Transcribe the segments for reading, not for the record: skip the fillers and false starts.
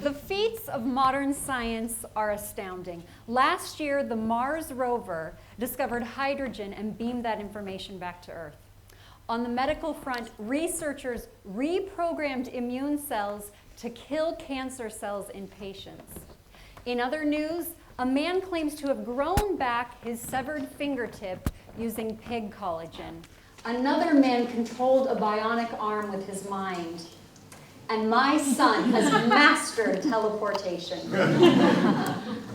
The feats of modern science are astounding. Last year, the Mars rover discovered hydrogen and beamed that information back to Earth. On the medical front, researchers reprogrammed immune cells to kill cancer cells in patients. In other news, a man claims to have grown back his severed fingertip using pig collagen. Another man controlled a bionic arm with his mind. And my son has mastered teleportation.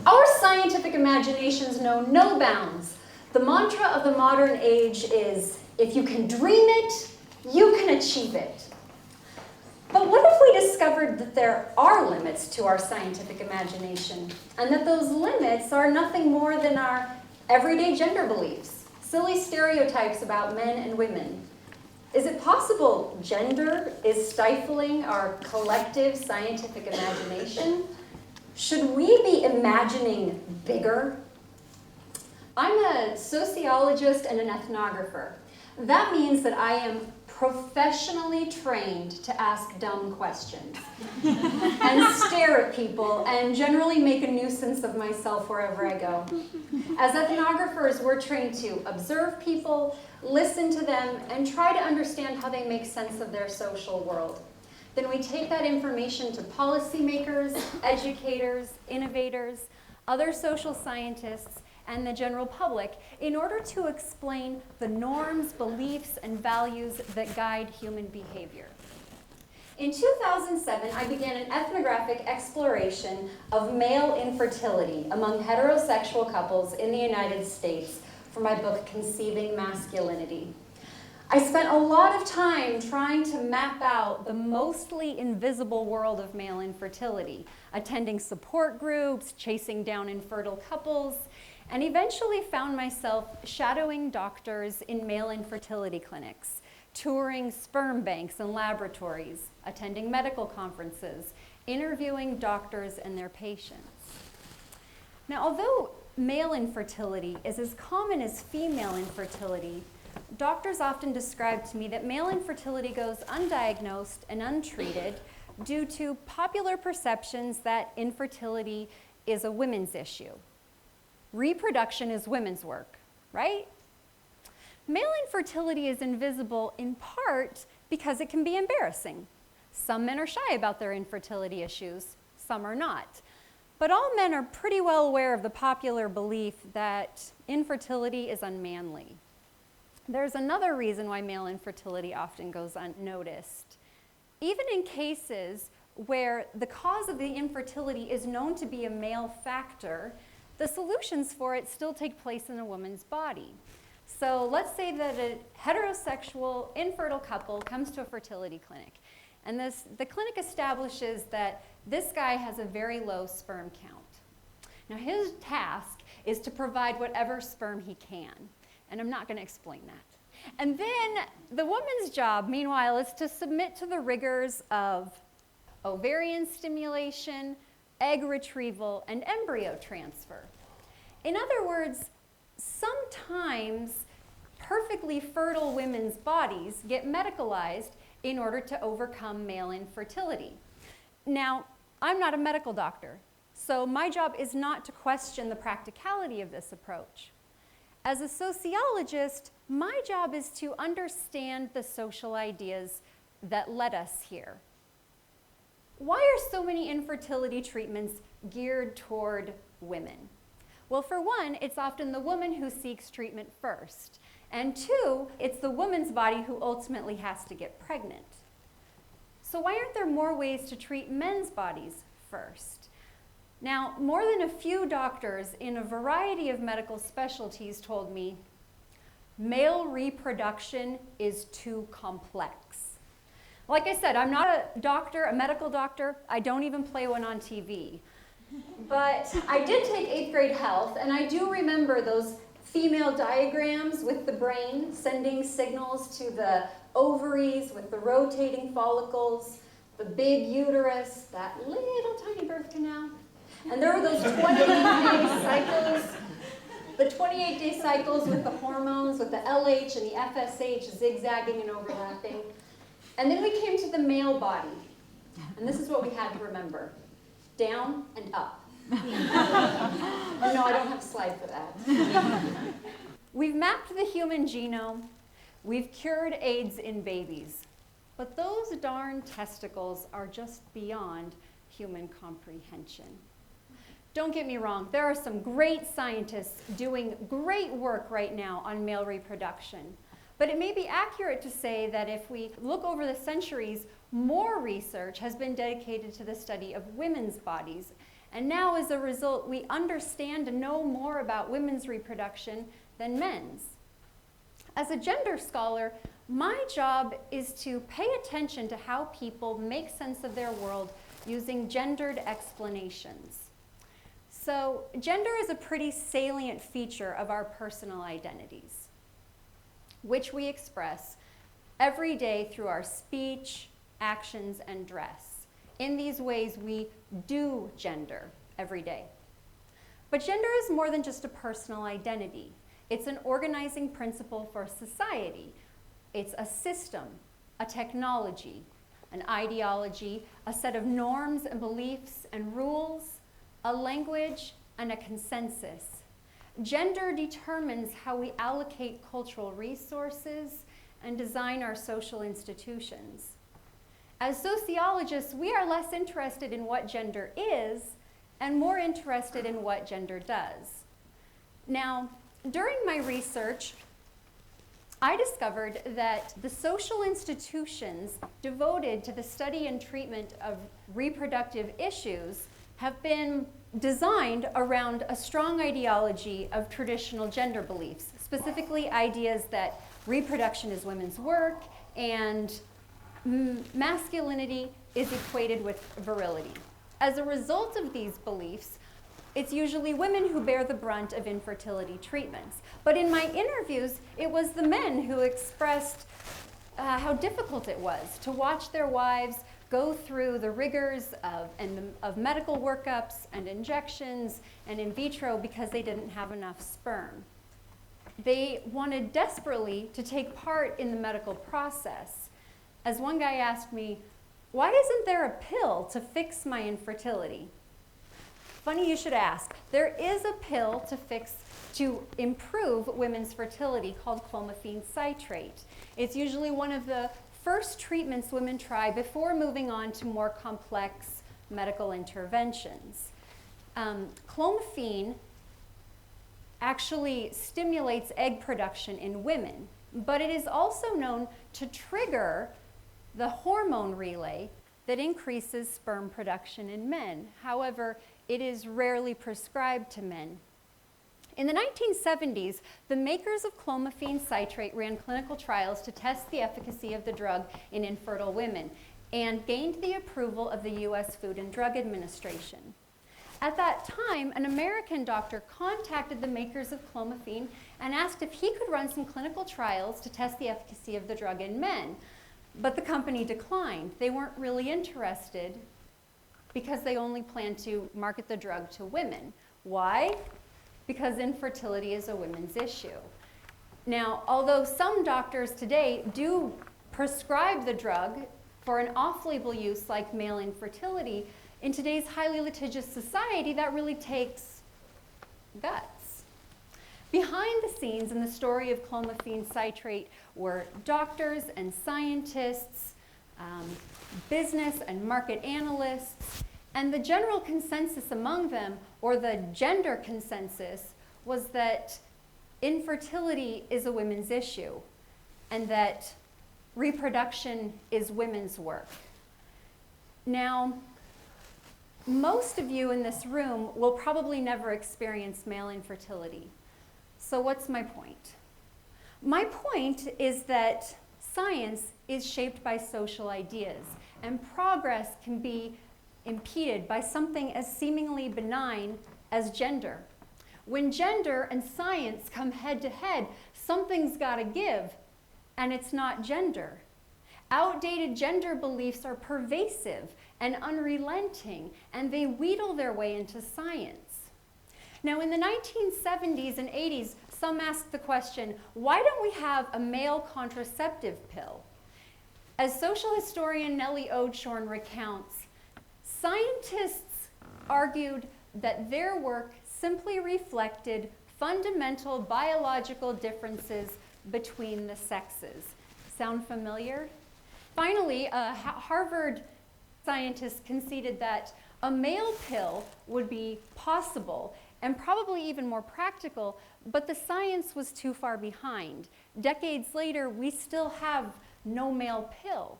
Our scientific imaginations know no bounds. The mantra of the modern age is, if you can dream it, you can achieve it. But what if we discovered that there are limits to our scientific imagination, and that those limits are nothing more than our everyday gender beliefs, silly stereotypes about men and women? Is it possible gender is stifling our collective scientific imagination? Should we be imagining bigger? I'm a sociologist and an ethnographer. That means that I am professionally trained to ask dumb questions and stare at people and generally make a nuisance of myself wherever I go. As ethnographers, we're trained to observe people, listen to them, and try to understand how they make sense of their social world. Then we take that information to policymakers, educators, innovators, other social scientists, and the general public in order to explain the norms, beliefs, and values that guide human behavior. In 2007, I began an ethnographic exploration of male infertility among heterosexual couples in the United States for my book, Conceiving Masculinity. I spent a lot of time trying to map out the mostly invisible world of male infertility, attending support groups, chasing down infertile couples, and eventually found myself shadowing doctors in male infertility clinics, touring sperm banks and laboratories, attending medical conferences, interviewing doctors and their patients. Now, although male infertility is as common as female infertility, doctors often describe to me that male infertility goes undiagnosed and untreated due to popular perceptions that infertility is a women's issue. Reproduction is women's work, right? Male infertility is invisible in part because it can be embarrassing. Some men are shy about their infertility issues, some are not. But all men are pretty well aware of the popular belief that infertility is unmanly. There's another reason why male infertility often goes unnoticed. Even in cases where the cause of the infertility is known to be a male factor, the solutions for it still take place in a woman's body. So let's say that a heterosexual infertile couple comes to a fertility clinic, and the clinic establishes that this guy has a very low sperm count. Now his task is to provide whatever sperm he can, and I'm not going to explain that. And then the woman's job, meanwhile, is to submit to the rigors of ovarian stimulation, egg retrieval, and embryo transfer. In other words, sometimes perfectly fertile women's bodies get medicalized in order to overcome male infertility. Now, I'm not a medical doctor, so my job is not to question the practicality of this approach. As a sociologist, my job is to understand the social ideas that led us here. Why are so many infertility treatments geared toward women? Well, for one, it's often the woman who seeks treatment first. And two, it's the woman's body who ultimately has to get pregnant. So why aren't there more ways to treat men's bodies first? Now, more than a few doctors in a variety of medical specialties told me, male reproduction is too complex. Like I said, I'm not a doctor, a medical doctor. I don't even play one on TV. But I did take 8th grade health, and I do remember those female diagrams with the brain sending signals to the ovaries with the rotating follicles, the big uterus, that little tiny birth canal. And there were those 28-day cycles, the 28-day cycles with the hormones, with the LH and the FSH zigzagging and overlapping. And then we came to the male body, and this is what we had to remember. down and up. Oh, no, I don't have a slide for that. We've mapped the human genome. We've cured AIDS in babies. But those darn testicles are just beyond human comprehension. Don't get me wrong, there are some great scientists doing great work right now on male reproduction. But it may be accurate to say that if we look over the centuries, more research has been dedicated to the study of women's bodies. And now, as a result, we understand and know more about women's reproduction than men's. As a gender scholar, my job is to pay attention to how people make sense of their world using gendered explanations. So, gender is a pretty salient feature of our personal identities, which we express every day through our speech, actions, and dress. In these ways, we do gender every day. But gender is more than just a personal identity. It's an organizing principle for society. It's a system, a technology, an ideology, a set of norms and beliefs and rules, a language, and a consensus. Gender determines how we allocate cultural resources and design our social institutions. As sociologists, we are less interested in what gender is and more interested in what gender does. Now, during my research, I discovered that the social institutions devoted to the study and treatment of reproductive issues have been designed around a strong ideology of traditional gender beliefs, specifically ideas that reproduction is women's work and masculinity is equated with virility. As a result of these beliefs, it's usually women who bear the brunt of infertility treatments. But in my interviews, it was the men who expressed how difficult it was to watch their wives go through the rigors of medical workups and injections and in vitro because they didn't have enough sperm. They wanted desperately to take part in the medical process. As one guy asked me, "Why isn't there a pill to fix my infertility?" Funny you should ask. There is a pill to improve women's fertility called clomiphene citrate. It's usually one of the first treatments women try before moving on to more complex medical interventions. Clomiphene actually stimulates egg production in women, but it is also known to trigger the hormone relay that increases sperm production in men. However, it is rarely prescribed to men. In the 1970s, the makers of clomiphene citrate ran clinical trials to test the efficacy of the drug in infertile women and gained the approval of the U.S. Food and Drug Administration. At that time, an American doctor contacted the makers of clomiphene and asked if he could run some clinical trials to test the efficacy of the drug in men. But the company declined. They weren't really interested because they only planned to market the drug to women. Why? Because infertility is a women's issue. Now, although some doctors today do prescribe the drug for an off-label use like male infertility, in today's highly litigious society, that really takes guts. Behind the scenes in the story of clomiphene citrate were doctors and scientists, business and market analysts, and the general consensus among them, or the gender consensus, was that infertility is a women's issue and that reproduction is women's work. Now, most of you in this room will probably never experience male infertility. So what's my point? My point is that science is shaped by social ideas, and progress can be impeded by something as seemingly benign as gender. When gender and science come head to head, something's got to give, and it's not gender. Outdated gender beliefs are pervasive and unrelenting, and they wheedle their way into science. Now, in the 1970s and 80s, some asked the question, why don't we have a male contraceptive pill? As social historian Nellie Odeshorn recounts, scientists argued that their work simply reflected fundamental biological differences between the sexes. Sound familiar? Finally, Harvard scientists conceded that a male pill would be possible and probably even more practical, but the science was too far behind. Decades later, we still have no male pill.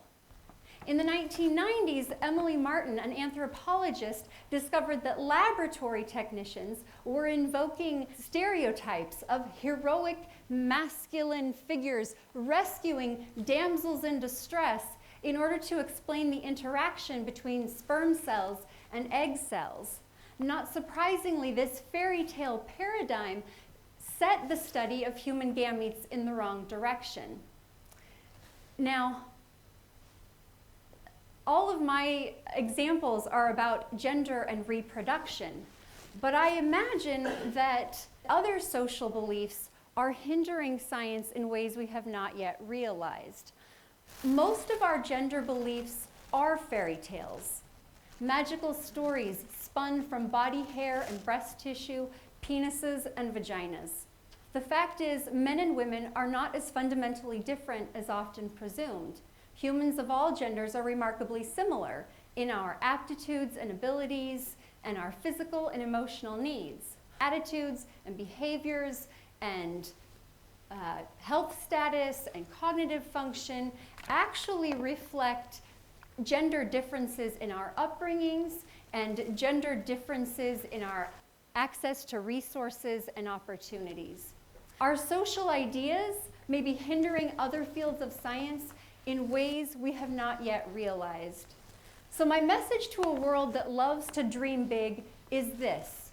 In the 1990s, Emily Martin, an anthropologist, discovered that laboratory technicians were invoking stereotypes of heroic masculine figures rescuing damsels in distress in order to explain the interaction between sperm cells and egg cells. Not surprisingly, this fairy tale paradigm set the study of human gametes in the wrong direction. Now, all of my examples are about gender and reproduction, but I imagine that other social beliefs are hindering science in ways we have not yet realized. Most of our gender beliefs are fairy tales, magical stories spun from body hair and breast tissue, penises and vaginas. The fact is, men and women are not as fundamentally different as often presumed. Humans of all genders are remarkably similar in our aptitudes and abilities and our physical and emotional needs. Attitudes and behaviors and health status and cognitive function actually reflect gender differences in our upbringings and gender differences in our access to resources and opportunities. Our social ideas may be hindering other fields of science in ways we have not yet realized. So my message to a world that loves to dream big is this: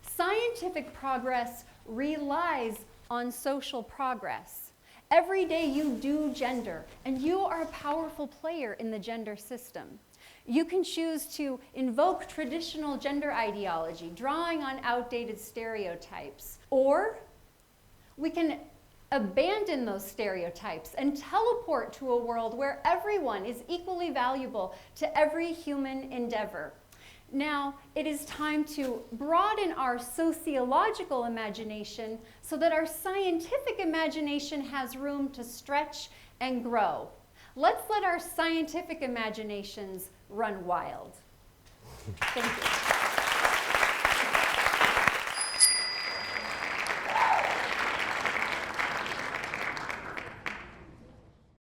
scientific progress relies on social progress. Every day you do gender, and you are a powerful player in the gender system. You can choose to invoke traditional gender ideology, drawing on outdated stereotypes, or we can abandon those stereotypes and teleport to a world where everyone is equally valuable to every human endeavor. Now, it is time to broaden our sociological imagination so that our scientific imagination has room to stretch and grow. Let's let our scientific imaginations run wild. Thank you.